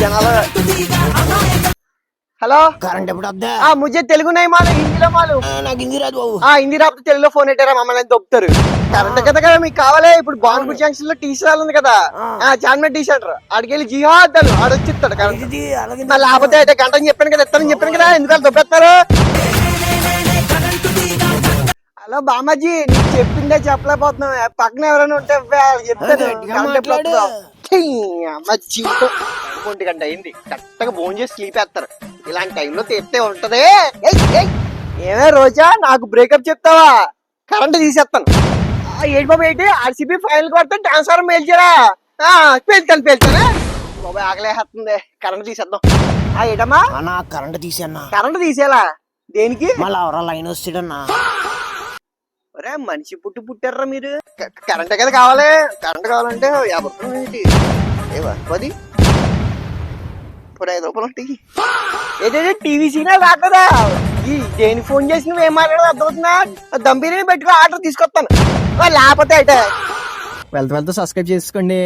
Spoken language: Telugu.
జనాలు. హలో కరెంట్ ఎప్పుడు వద్దా? ముझे తెలుగు నై మాలు హిందీలో మాలు. నాకు హిందీ రాదు బాబు. హిందీ రాకపోతే తెలుగులో ఫోన్ పెట్టారా మమ్మల్ని దొబ్బుతారు. కరెంట్ కదా మీకు కావాలి. ఇప్పుడు బాన్పూర్ జంక్షన్ లో టీ స్టాల్ ఉంది కదా, చార్మినార్ టీ సెంటర్, ఆడికెళ్ళి జిహాద్ ఆడొచ్చిస్తాడు కరెంట్. మళ్ళీ లేకపోతే అయితే గంట చెప్పాను కదా, ఇస్తానని చెప్పాను కదా, ఎందుకు దొబ్బేస్తారు? హలో బామాజీ, నీకు చెప్పిందే చెప్పలేకపోతున్నావు. పక్కన ఎవరైనా ఉంటే చెప్తాను. ఒంటి గంట అయింది, కరెక్ట్ గా ఫోన్ చేసి స్లీప్ వేస్తారు. ఇలాంటి టైంలో తెస్తే ఉంటది. ఏమే రోజా, నాకు బ్రేకప్ చెప్తావా? కరెంట్ తీసేస్తాను. ఏంటి బాబు, ఏంటి ఆర్సీబీ ఫైనల్ కొడితే ట్రాన్స్ఫార్మర్ పేల్చారా? పేల్చాను బాబాయ్, ఆగలేస్తుంది. కరెంట్ తీసేద్దాం. ఏటమ్మా కరెంట్ తీసేనా? కరెంట్ తీసేలా దేనికి? మళ్ళీ ఎవరో లైన్ వస్తాడన్నా. ఒరే మనిషి పుట్టారా మీరు? కరెంట్ కదా కావాలి. కరెంట్ కావాలంటే 50 రూపాయలు ఏంటి? 10 5 రూపాయలు ఏదైతే టీవీ సిగ్నల్ రాకదా? దేనికి ఫోన్ చేసి నువ్వు ఏం మాట్లాడదు అర్థమవుతుందా? దమ్ బిర్యానీ పెట్టుకో, ఆర్డర్ తీసుకొస్తాను. లేకపోతే అయితే వెళ్తూ సబ్స్క్రైబ్ చేసుకోండి.